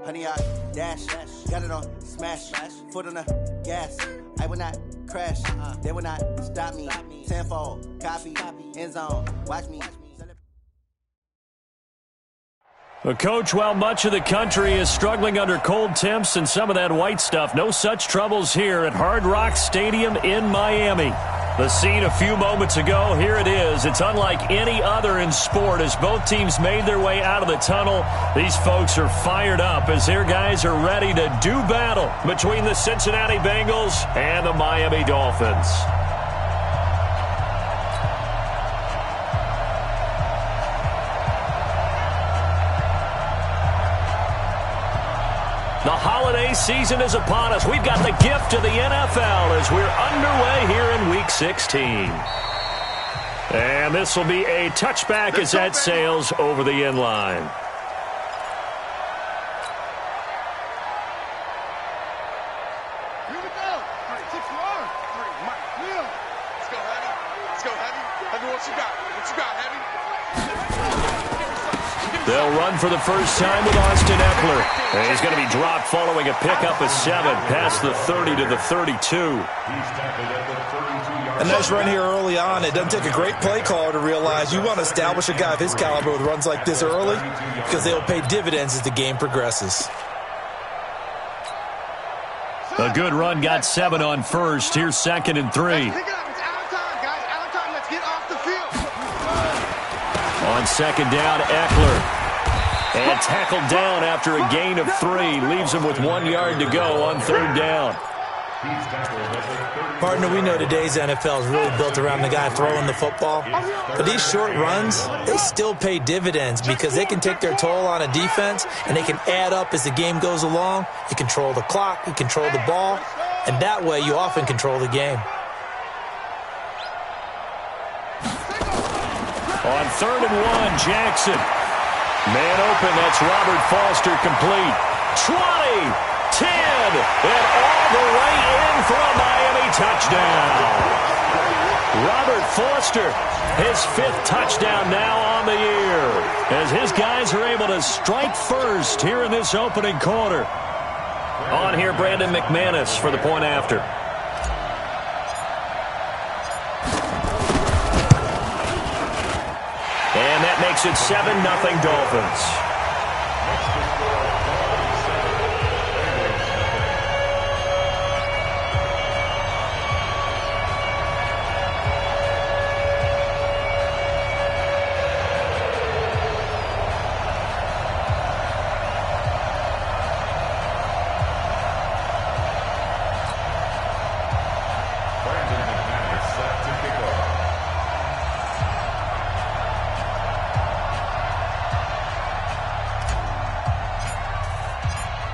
Honey, I dash, got it on smash, foot on the gas. I will not crash, they will not stop me. Tenfold, copy, end zone, watch me. Well, Coach, while much of the country is struggling under cold temps and some of that white stuff, no such troubles here at Hard Rock Stadium in Miami. The scene a few moments ago, here it is. It's unlike any other in sport as both teams made their way out of the tunnel. These folks are fired up as their guys are ready to do battle between the Cincinnati Bengals and the Miami Dolphins. The holiday season is upon us. We've got the gift of the NFL as we're underway here in Week 16. And this will be a touchback as that sails over the end line. Here we go. 6 yards. Let's go, Heavy. Let's go, Heavy. Heavy, what you got? What you got, Heavy? They'll run for the first time with Austin Eckler. And he's going to be dropped following a pickup of 7 past the 30 to the 32. A nice run here early on. It doesn't take a great play caller to realize you want to establish a guy of his caliber with runs like this early because they'll pay dividends as the game progresses. A good run got 7 on first. Here's 2nd and 3. Pick it up. It's out of time, guys. Out of time. Let's get off the field. On 2nd down, Eckler. And tackled down after a gain of 3. Leaves him with 1 yard to go on 3rd down. Partner, we know today's NFL is really built around the guy throwing the football. But these short runs, they still pay dividends because they can take their toll on a defense and they can add up as the game goes along. You control the clock, you control the ball, and that way you often control the game. On 3rd and 1, Jackson. Man open, that's Robert Foster complete. 20, 10, and all the way in for a Miami touchdown. Robert Foster, his 5th touchdown now on the year, as his guys are able to strike first here in this opening quarter. On here, Brandon McManus for the point after. And that makes it 7-0 Dolphins.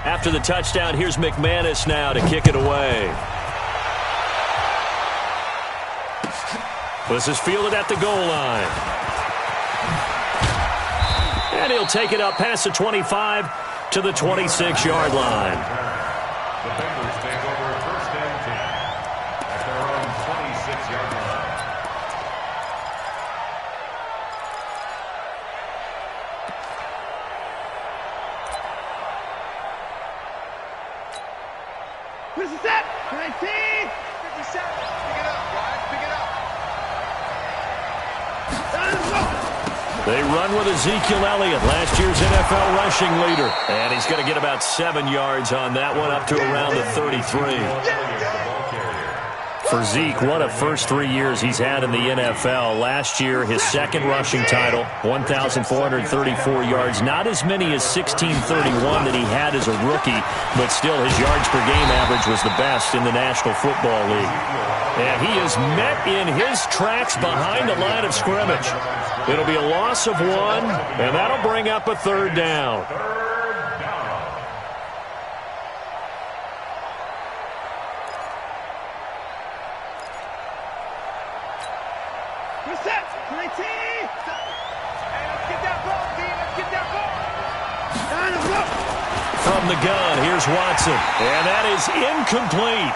After the touchdown, here's McManus now to kick it away. This is fielded at the goal line. And he'll take it up past the 25 to the 26-yard line. The Bengals take over 1st and 10 at their own 26-yard line. This is it. 19. 57. Pick it up, guys. Pick it up. They run with Ezekiel Elliott, last year's NFL rushing leader. And he's going to get about 7 yards on that one, up to around the 33. For Zeke, what a first 3 years he's had in the NFL. Last year, his 2nd rushing title, 1,434 yards. Not as many as 1,631 that he had as a rookie, but still his yards per game average was the best in the National Football League. And he is met in his tracks behind the line of scrimmage. It'll be a loss of 1, and that'll bring up a 3rd down. Reset. 19. Hey, let's get that ball, D. Let's get that ball. from the gun. Here's Watson. And that is incomplete.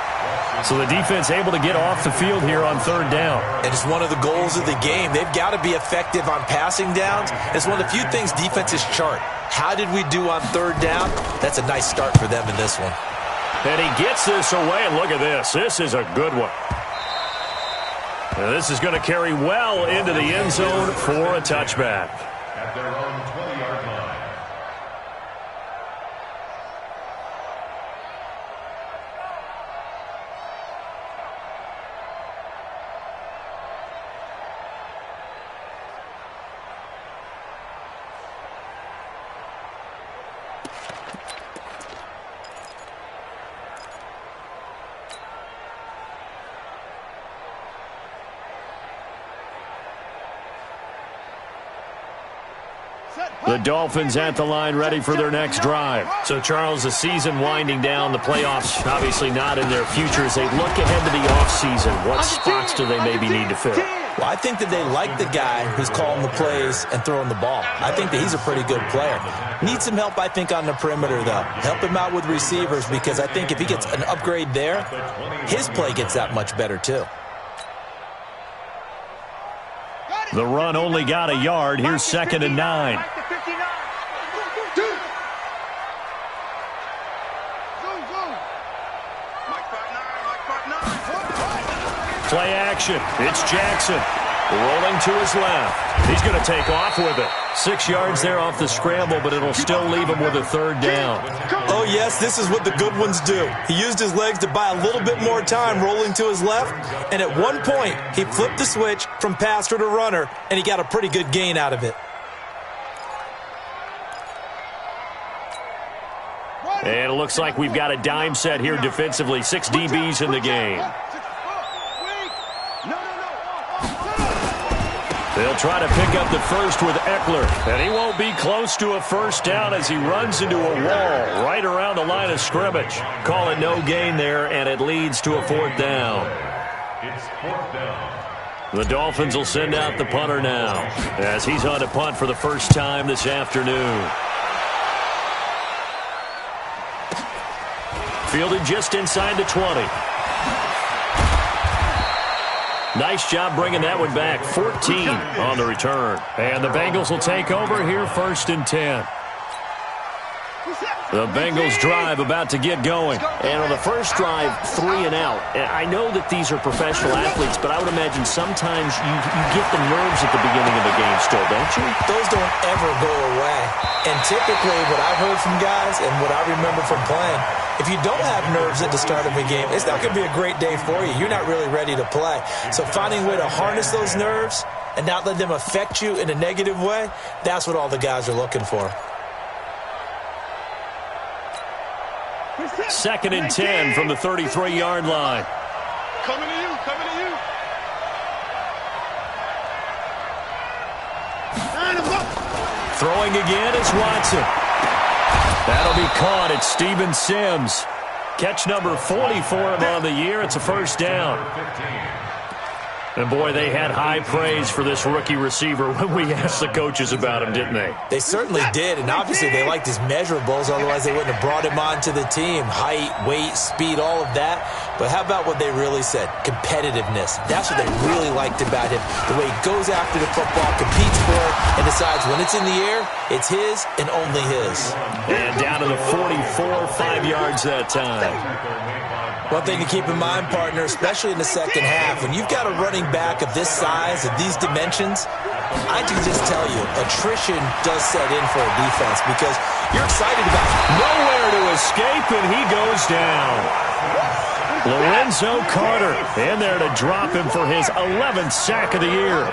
So the defense able to get off the field here on third down. And it's one of the goals of the game. They've got to be effective on passing downs. It's one of the few things defenses chart. How did we do on third down? That's a nice start for them in this one. And he gets this away, and look at this. This is a good one. And this is going to carry well into the end zone for a touchback. At their own 20-yard line. The Dolphins at the line ready for their next drive. So, Charles, the season winding down, the playoffs obviously not in their future. As they look ahead to the offseason, what spots do they maybe need to fill? Well, I think that they like the guy who's calling the plays and throwing the ball. I think that he's a pretty good player. Needs some help, I think, on the perimeter, though. Help him out with receivers, because I think if he gets an upgrade there, his play gets that much better, too. The run only got a yard. Here's 2nd and 9. Play action. It's Jackson. Rolling to his left. He's going to take off with it. 6 yards there off the scramble, but it'll still leave him with a third down. Oh, yes, this is what the good ones do. He used his legs to buy a little bit more time rolling to his left, and at one point, he flipped the switch from passer to runner, and he got a pretty good gain out of it. And it looks like we've got a dime set here defensively. 6 DBs in the game. They'll try to pick up the first with Eckler. And he won't be close to a first down as he runs into a wall right around the line of scrimmage. Calling no gain there, and it leads to a 4th down. It's 4th down. The Dolphins will send out the punter now as he's on to punt for the first time this afternoon. Fielded just inside the 20. Nice job bringing that one back. 14 on the return. And the Bengals will take over here 1st and 10. The Bengals drive about to get going. And on the first drive, 3 and out. And I know that these are professional athletes, but I would imagine sometimes you get the nerves at the beginning of the game still, don't you? Those don't ever go away. And typically what I've heard from guys and what I remember from playing, if you don't have nerves at the start of a game, it's not going to be a great day for you. You're not really ready to play. So finding a way to harness those nerves and not let them affect you in a negative way, that's what all the guys are looking for. 2nd and 10 from the 33-yard line. Coming to you, coming to you. Throwing again is Watson. That'll be caught. It's Steven Sims. Catch number 40 for him on the year. It's a first down. And, boy, they had high praise for this rookie receiver when we asked the coaches about him, didn't they? They certainly did, and obviously they liked his measurables, otherwise they wouldn't have brought him onto the team. Height, weight, speed, all of that. But how about what they really said? Competitiveness. That's what they really liked about him. The way he goes after the football, competes for it, and decides when it's in the air, it's his and only his. And down to the 44, 5 yards that time. One thing to keep in mind, partner, especially in the second half, when you've got a running back of this size, of these dimensions, I can just tell you, attrition does set in for a defense because you're excited about it. Nowhere to escape, and he goes down. Lorenzo Carter in there to drop him for his 11th sack of the year.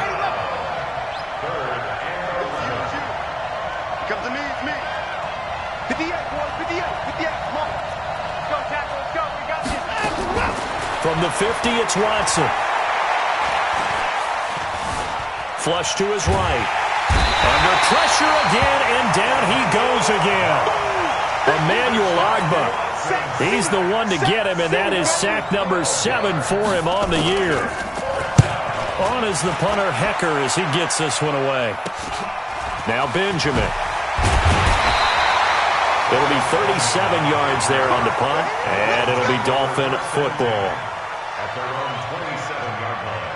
Come to me, it's me. 58, boys, 58, 58, come on. Let's go, tackle, let's go, we got this. From the 50, it's Watson. Flush to his right. Under pressure again, and down he goes again. Emmanuel Ogbah. He's the one to get him, and that is sack number 7 for him on the year. On is the punter, Hecker, as he gets this one away. Now Benjamin. It'll be 37 yards there on the punt, and it'll be Dolphin football. At their own 27-yard line.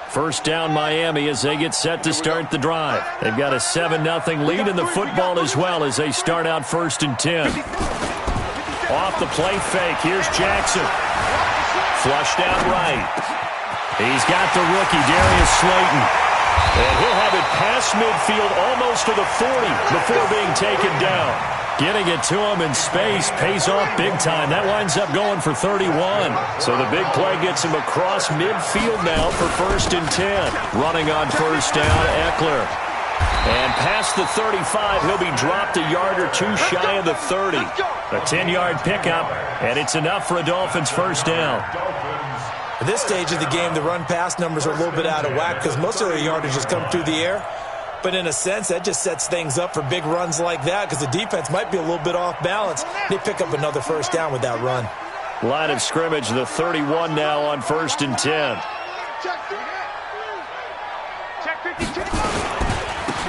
First down Miami as they get set to start the drive. They've got a 7-0 lead in the football as well as they start out 1st and 10. Off the play fake, here's Jackson. Flushed out right. He's got the rookie, Darius Slayton. And he'll have it past midfield almost to the 40 before being taken down. Getting it to him in space pays off big time. That winds up going for 31. So the big play gets him across midfield now for 1st and 10. Running on 1st down, Eckler. And past the 35, he'll be dropped a yard or two shy of the 30. A 10-yard pickup, and it's enough for a Dolphins 1st down. At this stage of the game, the run-pass numbers are a little bit out of whack because most of their yardage has come through the air. But in a sense, that just sets things up for big runs like that because the defense might be a little bit off balance. They pick up another 1st down with that run. Line of scrimmage, the 31 now on 1st and 10.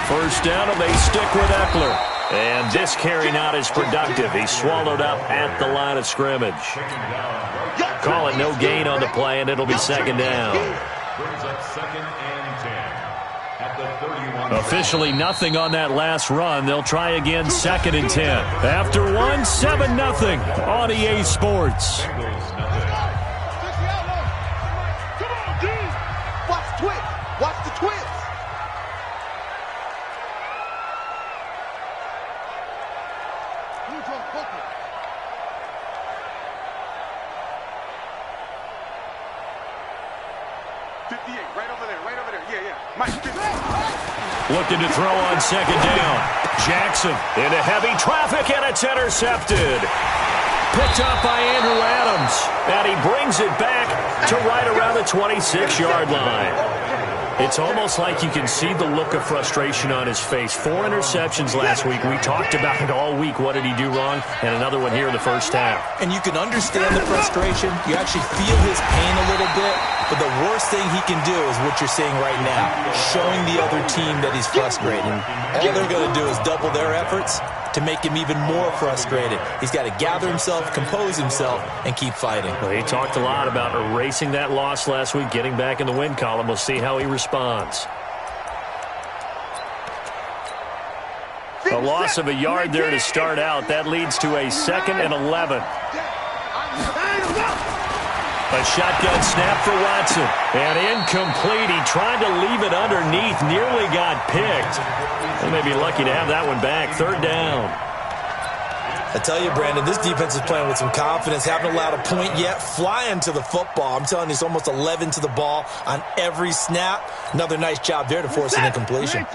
1st down, and they stick with Eckler. And this carry not as productive. He's swallowed up at the line of scrimmage. Call it no gain on the play, and it'll be 2nd down. Brings up 2nd and 10. At the 31. Officially nothing on that last run. They'll try again 2nd and 10. After one, 7-0 on EA Sports. Watch twist. Watch the twist. Looking to throw on 2nd down. Jackson into heavy traffic, and it's intercepted. Picked up by Andrew Adams, and he brings it back to right around the 26-yard line. It's almost like you can see the look of frustration on his face. 4 interceptions last week. We talked about it all week. What did he do wrong? And another one here in the 1st half. And you can understand the frustration. You actually feel his pain a little bit. But the worst thing he can do is what you're seeing right now, showing the other team that he's frustrated. All they're going to do is double their efforts to make him even more frustrated. He's got to gather himself, compose himself, and keep fighting. Well, he talked a lot about erasing that loss last week, getting back in the win column. We'll see how he responds. A loss of a yard there to start out. That leads to a 2nd and 11. A shotgun snap for Watson. And incomplete. He tried to leave it underneath. Nearly got picked. They may be lucky to have that one back. 3rd down. I tell you, Brandon, this defense is playing with some confidence. Haven't allowed a point yet. Flying to the football. I'm telling you, it's almost 11 to the ball on every snap. Another nice job there to force an incompletion.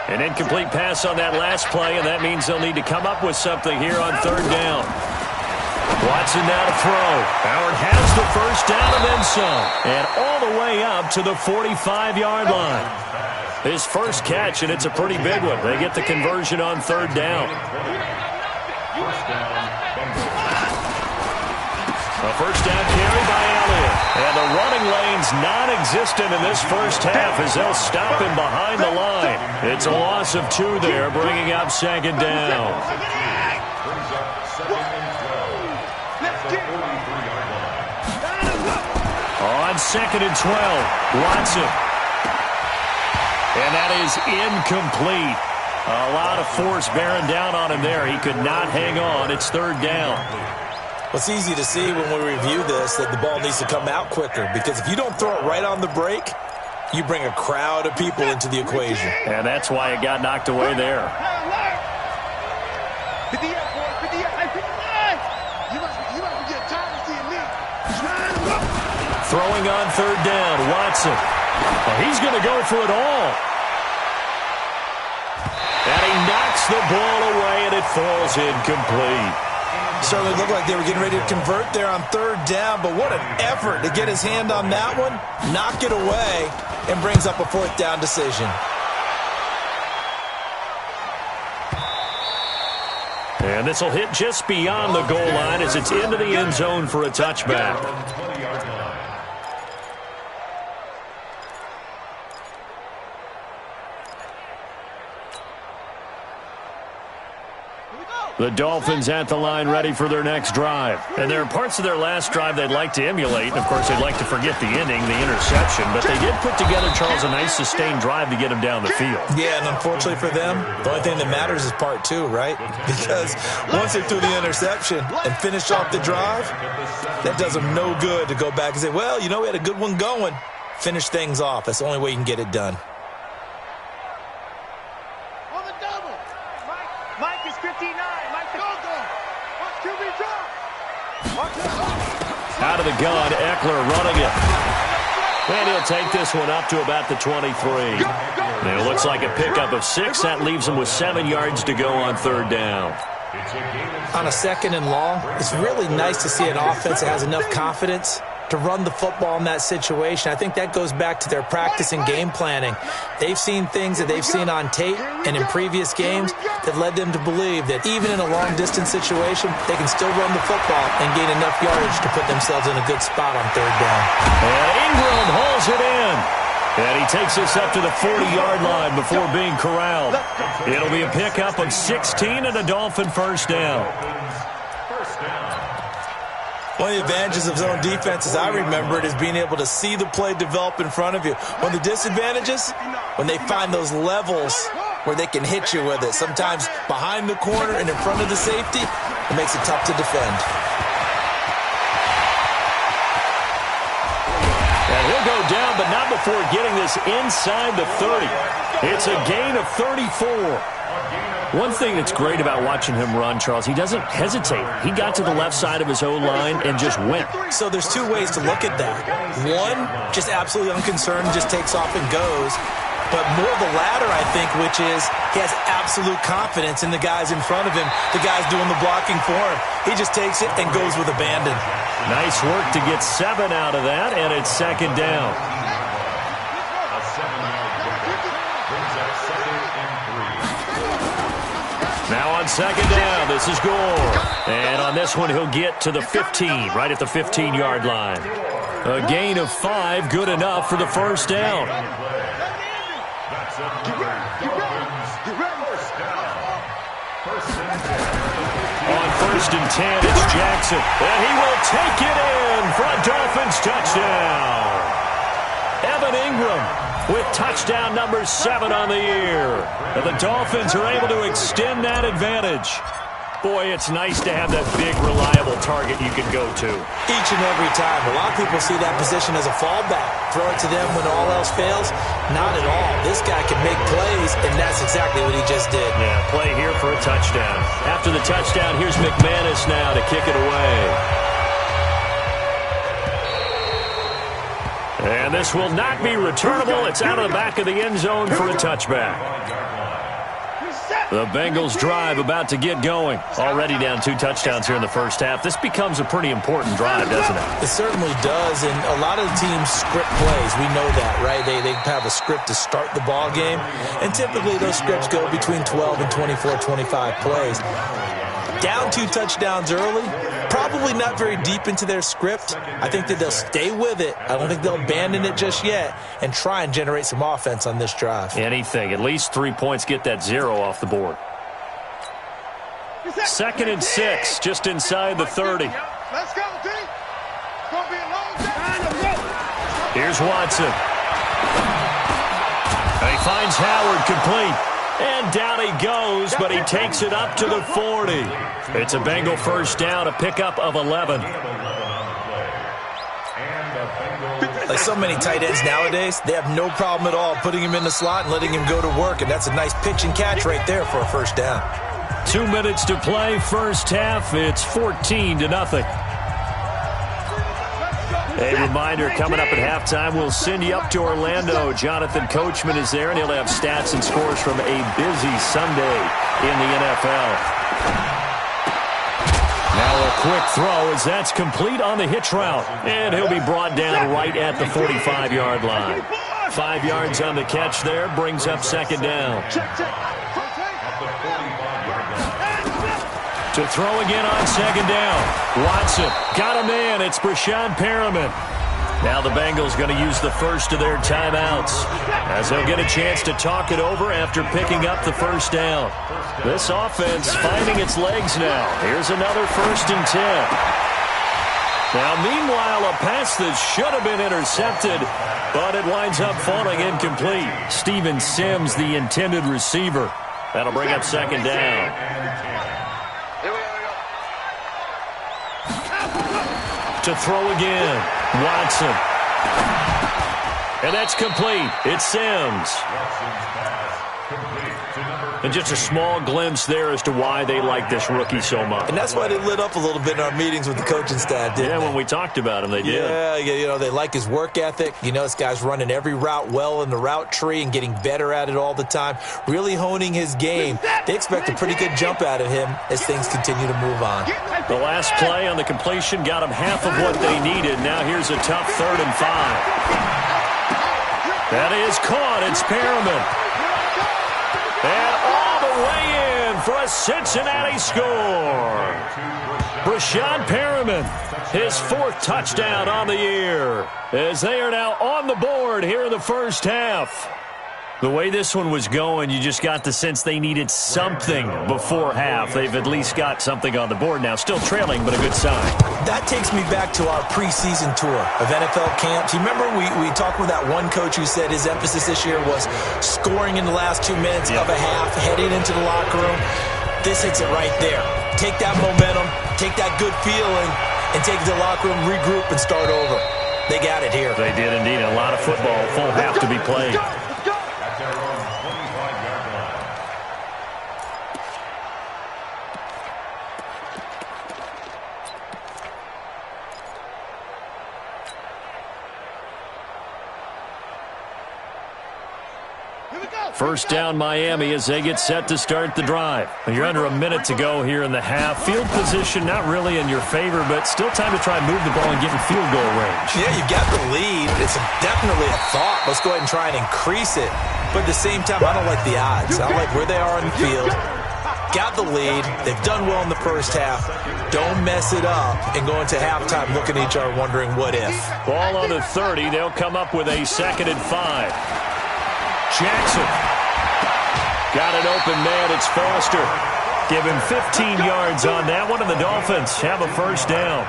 An incomplete pass on that last play, and that means they'll need to come up with something here on 3rd down. Watson now to throw. Howard has the 1st down and then some. And all the way up to the 45-yard line. His first catch, and it's a pretty big one. They get the conversion on 3rd down. A 1st down carry by Elliott. And the running lane's non-existent in this 1st half as they'll stop him behind the line. It's a loss of 2 there, bringing up 2nd down. On 2nd and 12, Watson. And that is incomplete. A lot of force bearing down on him there. He could not hang on. It's 3rd down. Well, it's easy to see when we review this that the ball needs to come out quicker because if you don't throw it right on the break, you bring a crowd of people into the equation. And that's why it got knocked away there. Throwing on 3rd down, Watson. Well, he's going to go for it all. And he knocks the ball away, and it falls incomplete. Certainly looked like they were getting ready to convert there on 3rd down, but what an effort to get his hand on that one, knock it away, and brings up a 4th down decision. And this will hit just beyond the goal line as it's into the end zone for a touchback. The Dolphins at the line ready for their next drive. And there are parts of their last drive they'd like to emulate. And, of course, they'd like to forget the inning, the interception. But they did put together, Charles, a nice sustained drive to get them down the field. Yeah, and unfortunately for them, the only thing that matters is part two, right? Because once they threw the interception and finished off the drive, that does them no good to go back and say, well, you know, we had a good one going. Finish things off. That's the only way you can get it done. Out of the gun, Eckler running it. And he'll take this one up to about the 23. And it looks like a pickup of 6. That leaves him with 7 yards to go on third down. On a 2nd and long, it's really nice to see an offense that has enough confidence to run the football in that situation. I think that goes back to their practice and game planning. They've seen things that they've seen on tape and in previous games that led them to believe that even in a long-distance situation, they can still run the football and gain enough yardage to put themselves in a good spot on third down. And Ingram hauls it in. And he takes this up to the 40-yard line before being corralled. It'll be a pickup of 16 and a Dolphin first down. One of the advantages of zone defense, as I remember it, is being able to see the play develop in front of you. One of the disadvantages, when they find those levels where they can hit you with it. Sometimes behind the corner and in front of the safety, it makes it tough to defend. And he'll go down, but not before getting this inside the 30. It's a gain of 34. One thing that's great about watching him run, Charles, he doesn't hesitate. He got to the left side of his O-line and just went. So there's two ways to look at that. One, just absolutely unconcerned, just takes off and goes. But more the latter, I think, which is he has absolute confidence in the guys in front of him, the guys doing the blocking for him. He just takes it and goes with abandon. Nice work to get 7 out of that, and it's second down. A 7-yard gain brings up 2nd and 3. Now on second down, this is Gore. And on this one, he'll get to the 15, right at the 15-yard line. A gain of 5, good enough for the first down. That's another Dolphins first down. First and 10. On 1st and 10, it's Jackson. And he will take it in for a Dolphins touchdown. Evan Ingram with touchdown number 7 on the year. And the Dolphins are able to extend that advantage. Boy, it's nice to have that big, reliable target you can go to. Each and every time. A lot of people see that position as a fallback. Throw it to them when all else fails. Not at all. This guy can make plays, and that's exactly what he just did. Yeah, play here for a touchdown. After the touchdown, here's McManus now to kick it away. And this will not be returnable. It's out of the back of the end zone for a touchback. The Bengals drive about to get going. Already down 2 touchdowns here in the first half. This becomes a pretty important drive, doesn't it? It certainly does, and a lot of the teams script plays. We know that, right? They have a script to start the ball game, and typically those scripts go between 12 and 24, 25 plays. Down 2 touchdowns early, probably not very deep into their script. I think that they'll stay with it. I don't think they'll abandon it just yet and try and generate some offense on this drive. Anything. At least 3 points, get that 0 off the board. 2nd and 6, just inside the 30. Let's go, team. It's going to be a long time. Here's Watson. And he finds Howard complete. And down he goes, but he takes it up to the 40. It's a Bengal first down, a pickup of 11. Like so many tight ends nowadays, they have no problem at all putting him in the slot and letting him go to work, and that's a nice pitch and catch right there for a first down. 2 minutes to play, first half. It's 14-0. A reminder, coming up at halftime, we'll send you up to Orlando. Jonathan Coachman is there, and he'll have stats and scores from a busy Sunday in the NFL. Now a quick throw as that's complete on the hitch route. And he'll be brought down right at the 45-yard line. 5 yards on the catch there, brings up second down. To throw again on second down. Watson got a man. It's Breshad Perriman. Now the Bengals going to use the first of their timeouts as they'll get a chance to talk it over after picking up the first down. This offense finding its legs now. Here's another 1st and 10. Now, meanwhile, a pass that should have been intercepted, but it winds up falling incomplete. Steven Sims, the intended receiver. That'll bring up second down. To throw again, Watson. And that's complete. It's Sims. And just a small glimpse there as to why they like this rookie so much. And that's why they lit up a little bit in our meetings with the coaching staff, didn't they? When we talked about him, they did. Yeah, they like his work ethic. This guy's running every route well in the route tree and getting better at it all the time, really honing his game. They expect a pretty good jump out of him as things continue to move on. The last play on the completion got them half of what they needed. Now here's a tough 3rd and 5. That is caught. It's Perriman. And all the way in for a Cincinnati score. Breshad Perriman, his 4th touchdown on the year, as they are now on the board here in the first half. The way this one was going, you just got the sense they needed something before half. They've at least got something on the board now. Still trailing, but a good sign. That takes me back to our preseason tour of NFL camps. You remember we talked with that one coach who said his emphasis this year was scoring in the last 2 minutes of a half, heading into the locker room. This hits it right there. Take that momentum, take that good feeling, and take it to the locker room, regroup, and start over. They got it here. They did indeed. A lot of football, full half to be played. First down, Miami, as they get set to start the drive. You're under a minute to go here in the half. Field position not really in your favor, but still time to try and move the ball and get in field goal range. Yeah, you've got the lead. It's definitely a thought. Let's go ahead and try and increase it. But at the same time, I don't like the odds. I don't like where they are on the field. Got the lead. They've done well in the first half. Don't mess it up and go into halftime looking at each other wondering what if. Ball on the 30. They'll come up with a 2nd and 5. Jackson. Got an open man. It's Foster. Give him 15 yards on that one, and the Dolphins have a first down.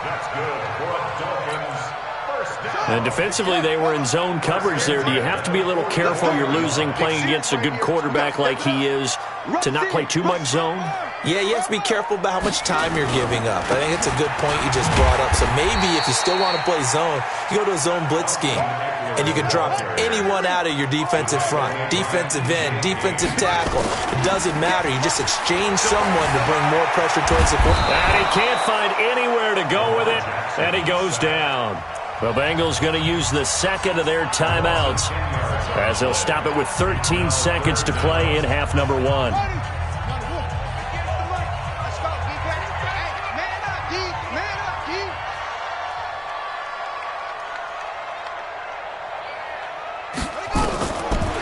That's good for a Dolphins first down. And defensively, they were in zone coverage there. Do you have to be a little careful? You're losing playing against a good quarterback like he is to not play too much zone? Yeah, you have to be careful about how much time you're giving up. I think it's a good point you just brought up. So maybe if you still want to play zone, you go to a zone blitz scheme. And you can drop anyone out of your defensive front, defensive end, defensive tackle. It doesn't matter. You just exchange someone to bring more pressure towards the quarterback. And he can't find anywhere to go with it, and he goes down. The Bengals going to use the 2nd of their timeouts as they'll stop it with 13 seconds to play in half number 1.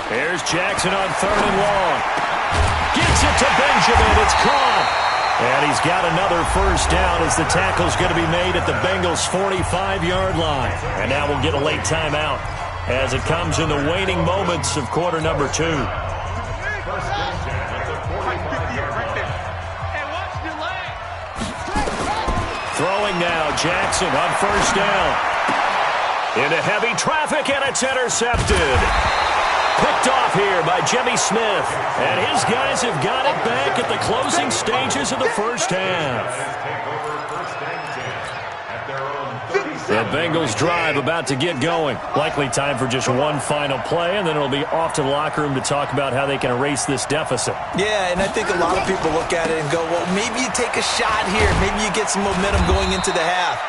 Here's Jackson on 3rd and long. Gets it to Benjamin. It's caught. And he's got another first down as the tackle's going to be made at the Bengals' 45-yard line. And now we'll get a late timeout as it comes in the waning moments of quarter number 2. Throwing now, Jackson on first down. Into heavy traffic, and it's intercepted. Picked off here by Jimmy Smith. And his guys have got it back at the closing stages of the first half. The Bengals drive about to get going. Likely time for just one final play, and then it'll be off to the locker room to talk about how they can erase this deficit. Yeah, and I think a lot of people look at it and go, well, maybe you take a shot here. Maybe you get some momentum going into the half.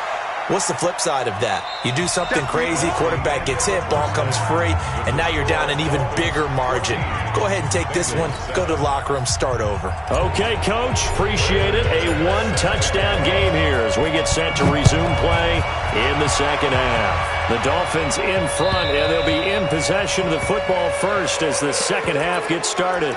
What's the flip side of that? You do something crazy, quarterback gets hit, ball comes free, and now you're down an even bigger margin. Go ahead and take this one, go to the locker room, start over. Okay, Coach, appreciate it. A one-touchdown game here as we get set to resume play in the second half. The Dolphins in front, and they'll be in possession of the football first as the second half gets started.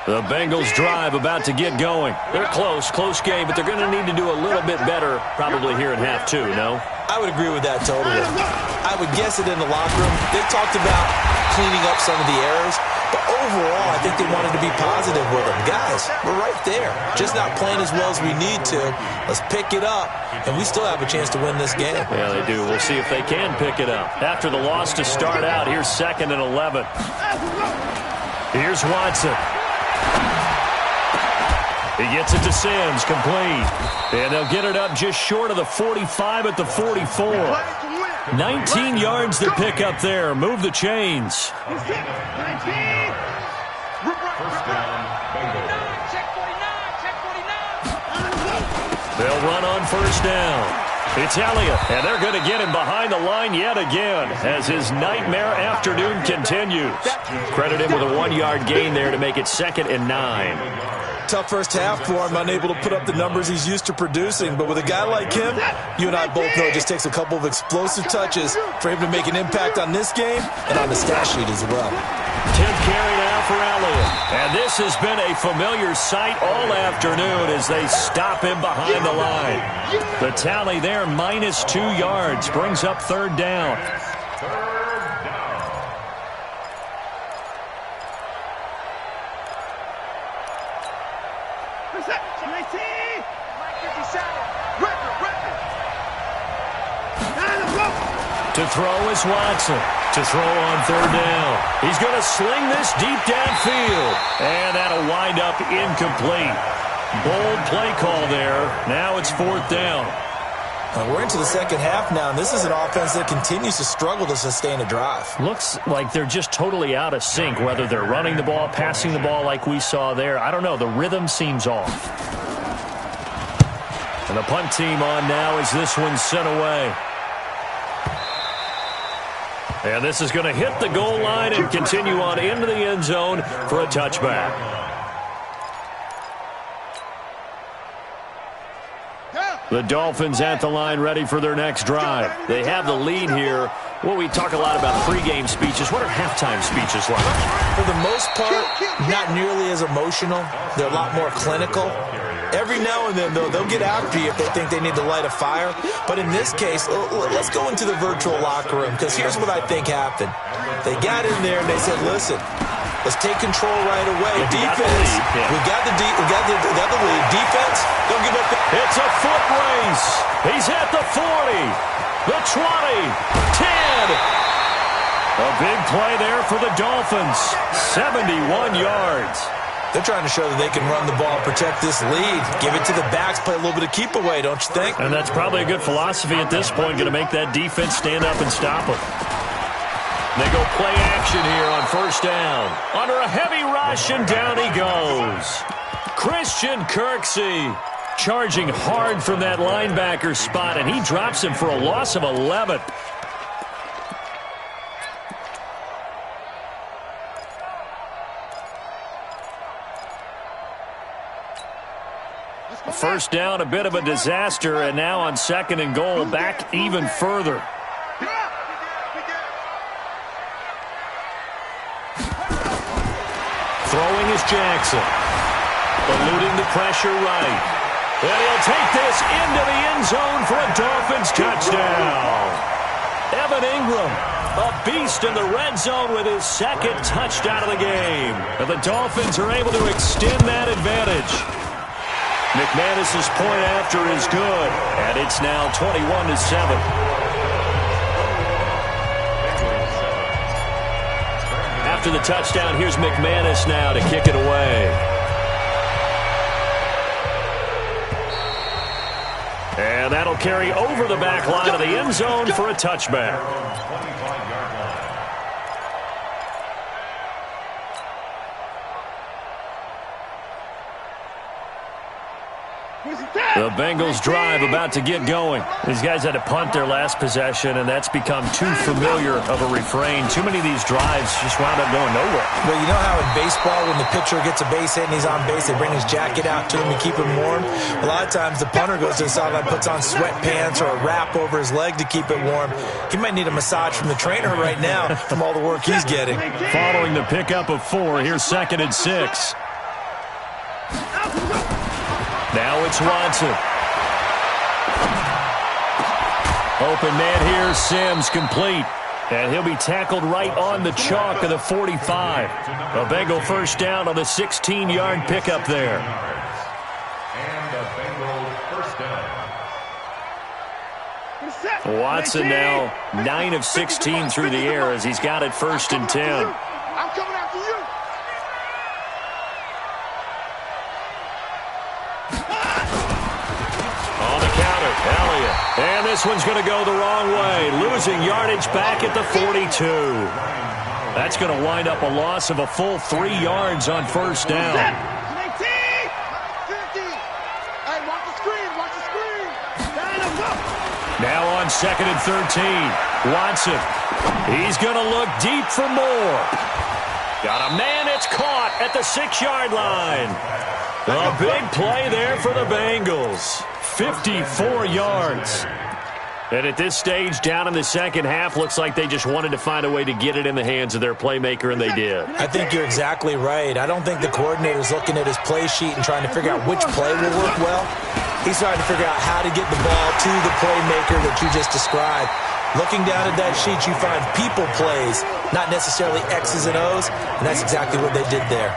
The Bengals drive about to get going. They're close game, but they're going to need to do a little bit better probably here in half two, no? I would agree with that totally. I would guess it in the locker room. They talked about cleaning up some of the errors, but overall, I think they wanted to be positive with them. Guys, we're right there. Just not playing as well as we need to. Let's pick it up, and we still have a chance to win this game. Yeah, they do. We'll see if they can pick it up. After the loss to start out, here's 2nd and 11. Here's Watson. He gets it to Sims, complete. And they'll get it up just short of the 45 at the 44. 19 yards to pick up there. Move the chains. First down, Bengals. They'll run on first down. It's Elliott, and they're going to get him behind the line yet again as his nightmare afternoon continues. Credit him with a 1-yard gain there to make it 2nd and 9. Tough first half for him, unable to put up the numbers he's used to producing. But with a guy like him, you and I both know it just takes a couple of explosive touches for him to make an impact on this game and on the stat sheet as well. 10th carry now for Elliott. And this has been a familiar sight all afternoon as they stop him behind the line. The tally there, -2 yards, brings up 3rd down. To throw is Watson. To throw on 3rd down. He's going to sling this deep downfield. And that'll wind up incomplete. Bold play call there. Now it's 4th down. We're into the second half now, and this is an offense that continues to struggle to sustain a drive. Looks like they're just totally out of sync, whether they're running the ball, passing the ball like we saw there. I don't know. The rhythm seems off. And the punt team on now as this one's sent away. And this is going to hit the goal line and continue on into the end zone for a touchback. The Dolphins at the line ready for their next drive. They have the lead here. Well, we talk a lot about pregame speeches. What are halftime speeches like? For the most part, not nearly as emotional. They're a lot more clinical. Every now and then, though, they'll get after you if they think they need to light a fire. But in this case, let's go into the virtual locker room, because here's what I think happened. They got in there and they said, listen, let's take control right away. Defense, we got the lead. Defense, don't give up. It's a foot race. He's at the 40, the 20, 10. A big play there for the Dolphins. 71 yards. They're trying to show that they can run the ball, protect this lead, give it to the backs, play a little bit of keep away, don't you think? And that's probably a good philosophy at this point, going to make that defense stand up and stop them. They go play action here on first down. Under a heavy rush, and down he goes. Christian Kirksey charging hard from that linebacker spot, and he drops him for a loss of 11. First down, a bit of a disaster, and now on 2nd and goal, back even further. Throwing is Jackson. Eluding the pressure right. And he'll take this into the end zone for a Dolphins touchdown. Evan Ingram, a beast in the red zone with his 2nd touchdown of the game. And the Dolphins are able to extend that advantage. McManus's point after is good, and it's now 21-7. After the touchdown, here's McManus now to kick it away. And that'll carry over the back line of the end zone for a touchback. The Bengals drive about to get going. These guys had to punt their last possession, and that's become too familiar of a refrain. Too many of these drives just wound up going nowhere. Well, you know how in baseball, when the pitcher gets a base hit and he's on base, they bring his jacket out to him to keep him warm? A lot of times the punter goes to the sideline, puts on sweatpants or a wrap over his leg to keep it warm. He might need a massage from the trainer right now from all the work he's getting. Following the pickup of 4, here's 2nd and 6. Now it's Watson. Open man here, Sims complete. And he'll be tackled right on the chalk of the 45. A Bengal first down on the 16-yard pickup there. And a Bengal first down. Watson now 9 of 16 through the air as he's got it 1st and 10. I'm coming after you. On the counter, Elliott. And this one's going to go the wrong way. Losing yardage back at the 42. That's going to wind up a loss of a full 3 yards on 1st down. 50. Hey, watch the screen. Watch the screen. Now on 2nd and 13. Watson. He's going to look deep for more. Got a man, it's caught at the 6-yard line. A big play there for the Bengals. 54 yards. And at this stage, down in the second half, looks like they just wanted to find a way to get it in the hands of their playmaker, and they did. I think you're exactly right. I don't think the coordinator's looking at his play sheet and trying to figure out which play will work well. He's trying to figure out how to get the ball to the playmaker that you just described. Looking down at that sheet, you find people plays, not necessarily X's and O's, and that's exactly what they did there.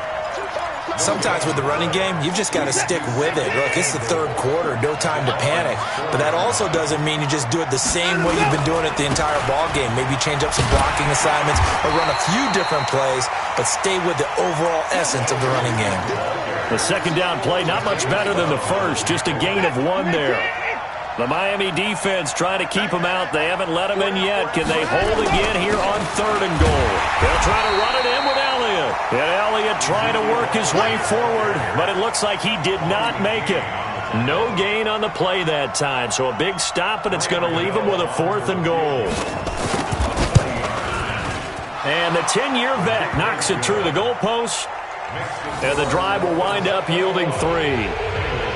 Sometimes with the running game, you've just got to stick with it. Look, it's the 3rd quarter, no time to panic. But that also doesn't mean you just do it the same way you've been doing it the entire ball game. Maybe change up some blocking assignments or run a few different plays, but stay with the overall essence of the running game. The 2nd down play, not much better than the first, just a gain of 1 there. The Miami defense trying to keep him out. They haven't let him in yet. Can they hold again here on 3rd and goal? They'll try to run it in with Elliott. And Elliott trying to work his way forward, but it looks like he did not make it. No gain on the play that time, so a big stop, and it's going to leave him with a 4th and goal. And the 10-year vet knocks it through the goalpost, and the drive will wind up yielding 3.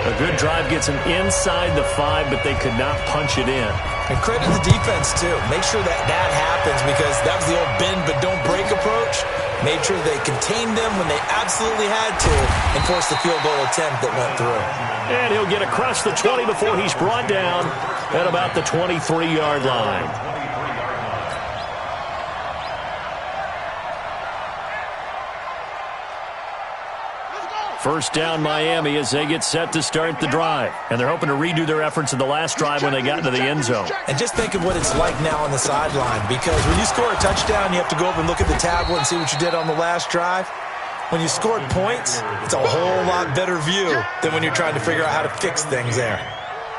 A good drive gets them inside the 5, but they could not punch it in. And credit the defense, too. Make sure that happens, because that was the old bend but don't break approach. Made sure they contained them when they absolutely had to and forced the field goal attempt that went through. And he'll get across the 20 before he's brought down at about the 23-yard line. First down Miami as they get set to start the drive. And they're hoping to redo their efforts in the last drive when they got into the end zone. And just think of what it's like now on the sideline, because when you score a touchdown, you have to go over and look at the tablet and see what you did on the last drive. When you scored points, it's a whole lot better view than when you're trying to figure out how to fix things there.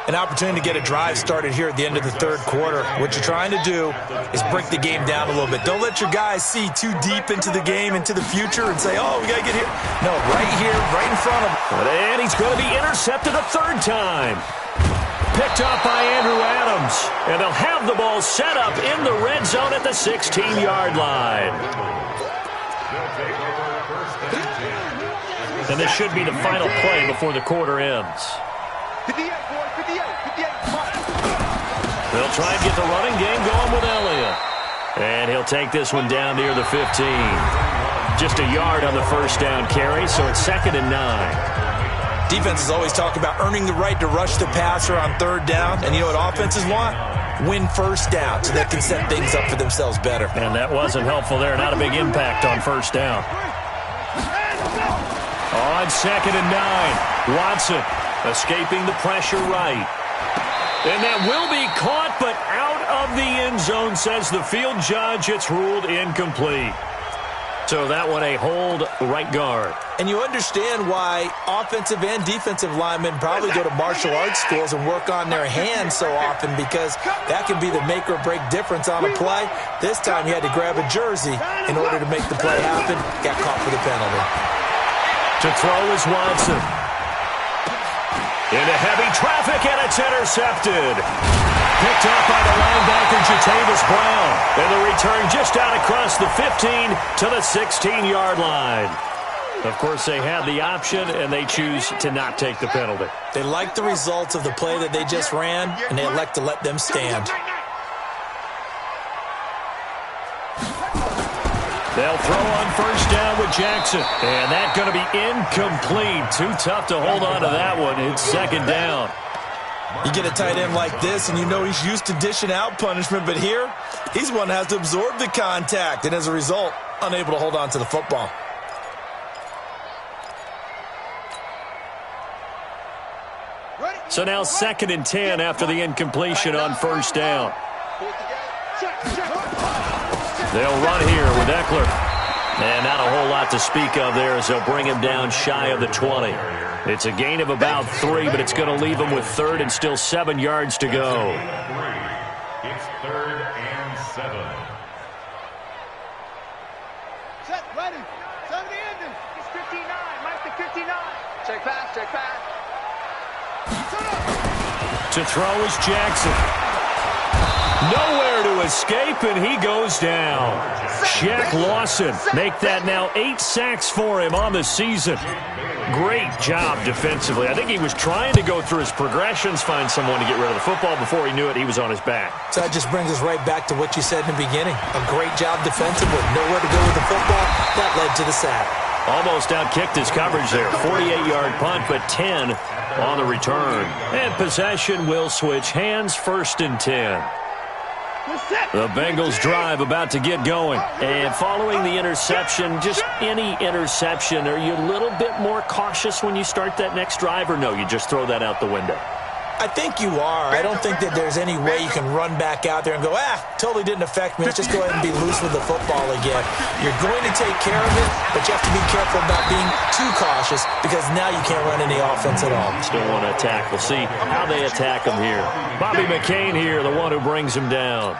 An opportunity to get a drive started here at the end of the 3rd quarter. What you're trying to do is break the game down a little bit. Don't let your guys see too deep into the game, into the future, and say, oh, we got to get here. No, right here, right in front of him. And he's going to be intercepted a 3rd time. Picked up by Andrew Adams. And they'll have the ball set up in the red zone at the 16-yard line. And this should be the final play before the quarter ends. 58, boy, 58. They'll try and get the running game going with Elliott. And he'll take this one down near the 15. Just a yard on the first down carry, so it's 2nd and 9. Defenses always talk about earning the right to rush the passer on 3rd down. And you know what offenses want? Win first down so they can set things up for themselves better. And that wasn't helpful there. Not a big impact on first down. On 2nd and 9, Watson escaping the pressure right. And that will be caught, but out of the end zone, says the field judge. It's ruled incomplete. So that one a hold right guard. And you understand why offensive and defensive linemen probably go to martial arts schools and work on their hands so often, because that can be the make or break difference on a play. This time he had to grab a jersey in order to make the play happen. Got caught for the penalty. To throw is Watson. Into heavy traffic, and it's intercepted. Picked up by the linebacker, Jatavis Brown. And the return just out across the 15 to the 16-yard line. Of course, they had the option, and they choose to not take the penalty. They like the results of the play that they just ran, and they elect to let them stand. They'll throw on first down with Jackson. And that's going to be incomplete. Too tough to hold on to that one. It's second down. You get a tight end like this, and you know he's used to dishing out punishment, but here, he's one that has to absorb the contact, and as a result, unable to hold on to the football. So now 2nd and 10 after the incompletion on first down. They'll run here with Eckler. And not a whole lot to speak of there as they'll bring him down shy of the 20. It's a gain of about 3, but it's going to leave him with 3rd and still 7 yards to go. It's 3rd and 7. Set, ready. 70 ending. It's 59. Mike the 59. Check pass, check pass. To throw is Jackson. Nowhere to escape, and he goes down. Shaq Lawson make that now 8 sacks for him on the season. Great job defensively. I think he was trying to go through his progressions, find someone to get rid of the football. Before he knew it, he was on his back. So that just brings us right back to what you said in the beginning. A great job defensively. Nowhere to go with the football. That led to the sack. Almost outkicked his coverage there. 48-yard punt, but 10 on the return. And possession will switch hands, 1st and 10. The Bengals drive about to get going. And following the interception, just any interception, are you a little bit more cautious when you start that next drive, or no, you just throw that out the window? I think you are. I don't think that there's any way you can run back out there and go, totally didn't affect me. Let's just go ahead and be loose with the football again. You're going to take care of it, but you have to be careful about being too cautious because now you can't run any offense at all. Still want to attack. We'll see how they attack him here. Bobby McCain here, the one who brings him down.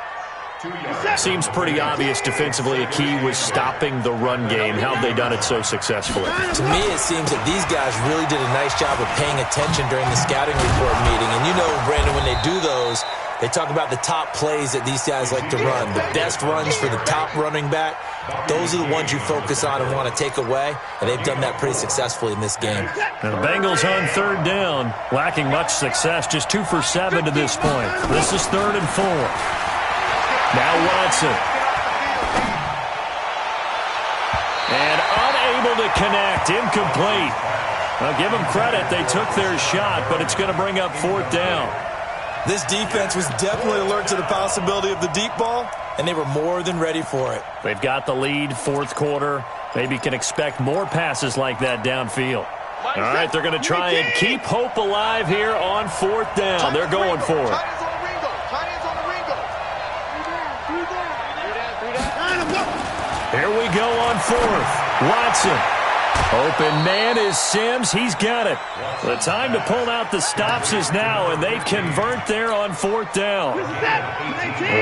Seems pretty obvious defensively a key was stopping the run game. How have they done it so successfully? To me, it seems that these guys really did a nice job of paying attention during the scouting report meeting. And you know, Brandon, when they do those, they talk about the top plays that these guys like to run. The best runs for the top running back, those are the ones you focus on and want to take away. And they've done that pretty successfully in this game. And the Bengals on 3rd down, lacking much success, just 2 for 7 to this point. This is 3rd and 4. Now Watson. And unable to connect. Incomplete. I'll give them credit. They took their shot, but it's going to bring up 4th down. This defense was definitely alert to the possibility of the deep ball, and they were more than ready for it. They've got the lead, 4th quarter. Maybe can expect more passes like that downfield. All right, they're going to try and keep hope alive here on 4th down. They're going for it. Here we go on 4th. Watson. Open man is Sims. He's got it. The time to pull out the stops is now, and they convert there on 4th down.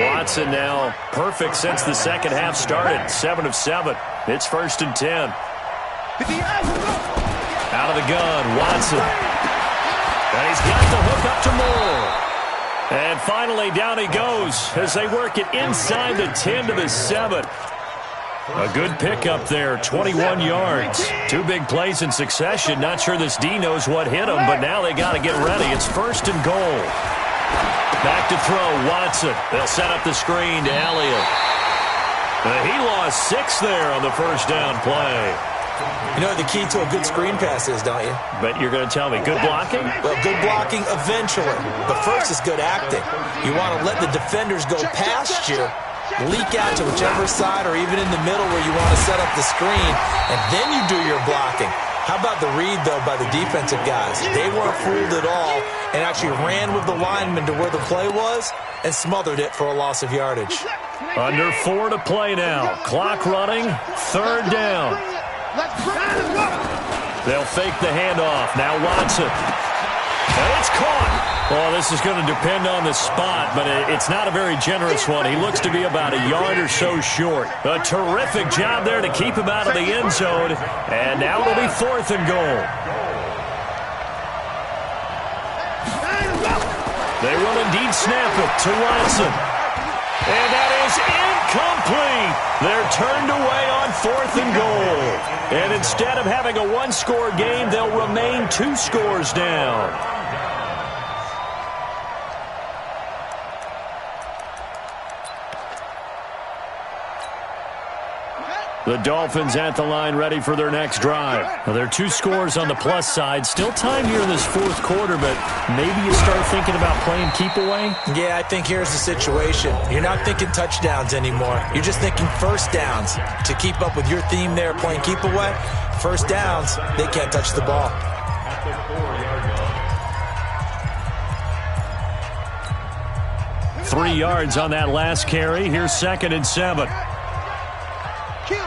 Watson now perfect since the second half started. 7 of 7. It's 1st and 10. Out of the gun, Watson. And he's got the hook up to Moore. And finally, down he goes as they work it inside the 10 to the 7. A good pickup there, 21 yards. 2 big plays in succession. Not sure this D knows what hit him, but now they got to get ready. It's 1st and goal. Back to throw, Watson. They'll set up the screen to Elliott. He lost 6 there on the first down play. You know what the key to a good screen pass is, don't you? But you're going to tell me, good blocking? Well, good blocking eventually. But first is good acting. You want to let the defenders go past you, leak out to whichever side or even in the middle where you want to set up the screen, and then you do your blocking. How about the read, though, by the defensive guys? They weren't fooled at all and actually ran with the lineman to where the play was and smothered it for a loss of yardage. Under 4 to play now. Clock running, 3rd down. They'll fake the handoff. Now Watson. And it's caught. Well, this is going to depend on the spot, but it's not a very generous one. He looks to be about a yard or so short. A terrific job there to keep him out of the end zone. And now it'll be 4th and goal. They will indeed snap it to Watson. And that is incomplete. They're turned away on 4th and goal. And instead of having a one-score game, they'll remain 2 scores down. The Dolphins at the line ready for their next drive. Well, there are 2 scores on the plus side. Still time here in this 4th quarter, but maybe you start thinking about playing keep away? Yeah, I think here's the situation. You're not thinking touchdowns anymore. You're just thinking first downs. To keep up with your theme there, playing keep away, first downs, they can't touch the ball. At the 4-yard line. 3 yards on that last carry. Here's 2nd and 7. Kill.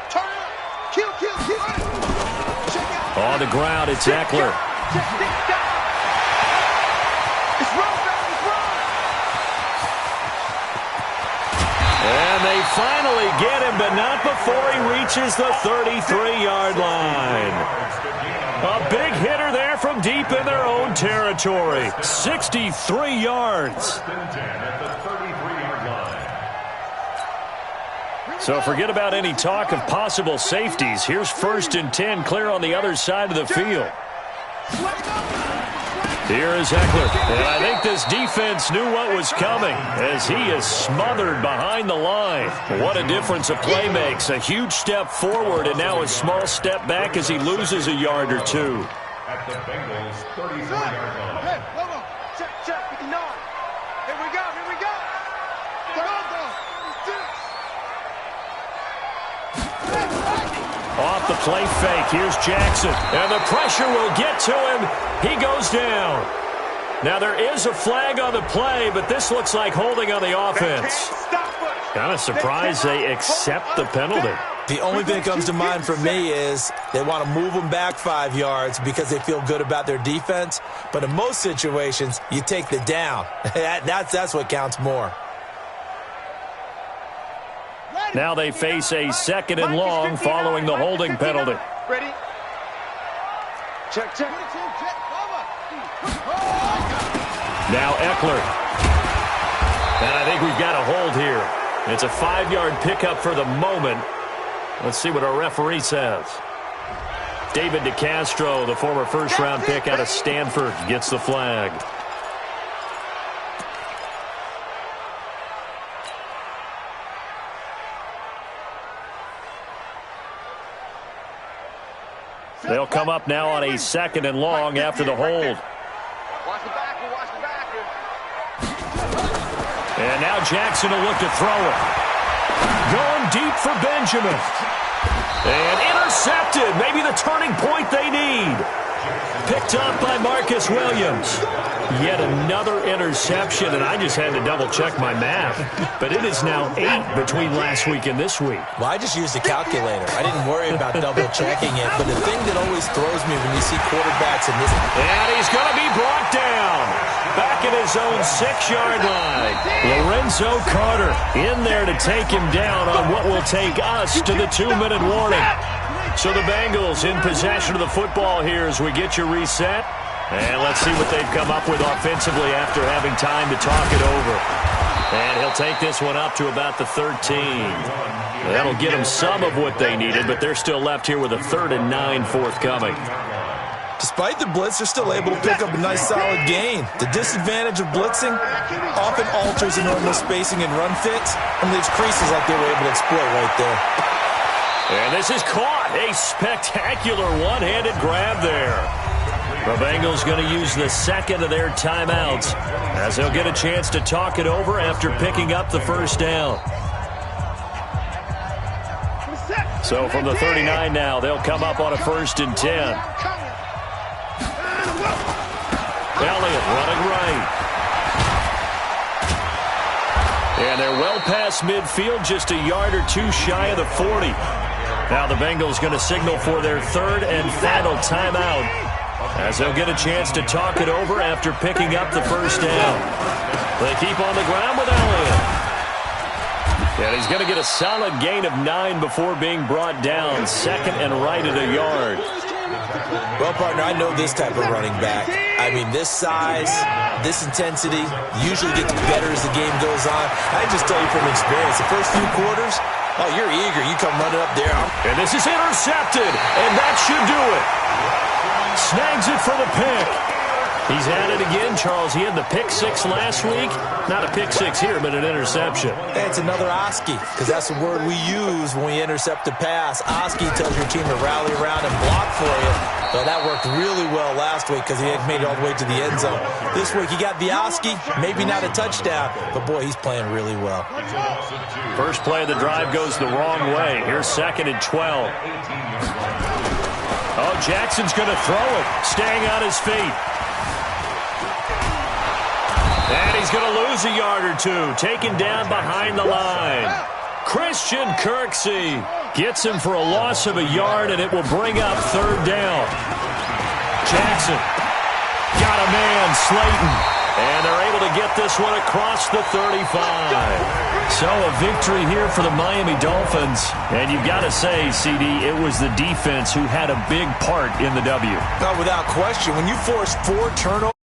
Turn it up. Kill. Check out. On the ground, it's Eckler. It's run. And they finally get him, but not before he reaches the 33-yard line. A big hitter there from deep in their own territory. 63 yards. 1st and 10 at the 33-yard line. So forget about any talk of possible safeties. Here's 1st and 10 clear on the other side of the field. Here is Eckler. And I think this defense knew what was coming as he is smothered behind the line. What a difference a play makes. A huge step forward and now a small step back as he loses a yard or 2. At the Bengals 34-yard line. Hey, hold on. Check. 59. Here we go. Off the play fake, here's Jackson. And the pressure will get to him. He goes down. Now there is a flag on the play, but this looks like holding on the offense. Kind of surprised they accept the penalty. The only thing that comes to mind for me is they want to move them back 5 yards because they feel good about their defense. But in most situations, you take the down. That's what counts more. Now they face a 2nd and long following the holding penalty. Ready? Check. Now Eckler. And I think we've got a hold here. It's a 5-yard pickup for the moment. Let's see what our referee says. David DeCastro, the former first-round pick out of Stanford, gets the flag. They'll come up now on a 2nd and long after the hold. Watch the back. And now Jackson will look to throw it. Going deep for Benjamin. And intercepted. Maybe the turning point they need. Picked up by Marcus Williams. Yet another interception, and I just had to double-check my math. But it is now 8 between last week and this week. Well, I just used a calculator. I didn't worry about double-checking it. But the thing that always throws me when you see quarterbacks in this... And he's going to be brought down. Back at his own 6-yard line. Lorenzo Carter in there to take him down on what will take us to the 2-minute warning. So the Bengals in possession of the football here as we get your reset. And let's see what they've come up with offensively after having time to talk it over. And he'll take this one up to about the 13. That'll get them some of what they needed, but they're still left here with a 3rd and 9 forthcoming. Despite the blitz, they're still able to pick up a nice solid gain. The disadvantage of blitzing often alters the normal spacing and run fits and leaves creases like they were able to exploit right there. And this is caught. A spectacular one-handed grab there. The Bengals going to use the 2nd of their timeouts as they'll get a chance to talk it over after picking up the first down. So from the 39 now, they'll come up on a 1st and 10. Elliott running right. And they're well past midfield, just a yard or 2 shy of the 40. Now the Bengals going to signal for their 3rd and final timeout as they'll get a chance to talk it over after picking up the first down. They keep on the ground with Elliott. And he's going to get a solid gain of 9 before being brought down. 2nd and right at a yard. Well, partner, I know this type of running back. I mean, this size, this intensity usually gets better as the game goes on. I just tell you from experience, the first few quarters, oh, you're eager. You come running up there. And this is intercepted, and that should do it. Snags it for the pick. He's at it again, Charles. He had the pick 6 last week. Not a pick 6 here, but an interception. Hey, it's another Oski, because that's the word we use when we intercept a pass. Oski tells your team to rally around and block for you. So that worked really well last week because he had made it all the way to the end zone. This week he got the Oski, maybe not a touchdown, but boy, he's playing really well. First play of the drive goes the wrong way. Here's 2nd and 12. Oh, Jackson's going to throw it, staying on his feet. And he's going to lose a yard or two, taken down behind the line. Christian Kirksey gets him for a loss of a yard, and it will bring up 3rd down. Jackson got a man, Slayton. And they're able to get this one across the 35. So a victory here for the Miami Dolphins. And you've got to say, CD, it was the defense who had a big part in the W. Without question, when you force 4 turnovers.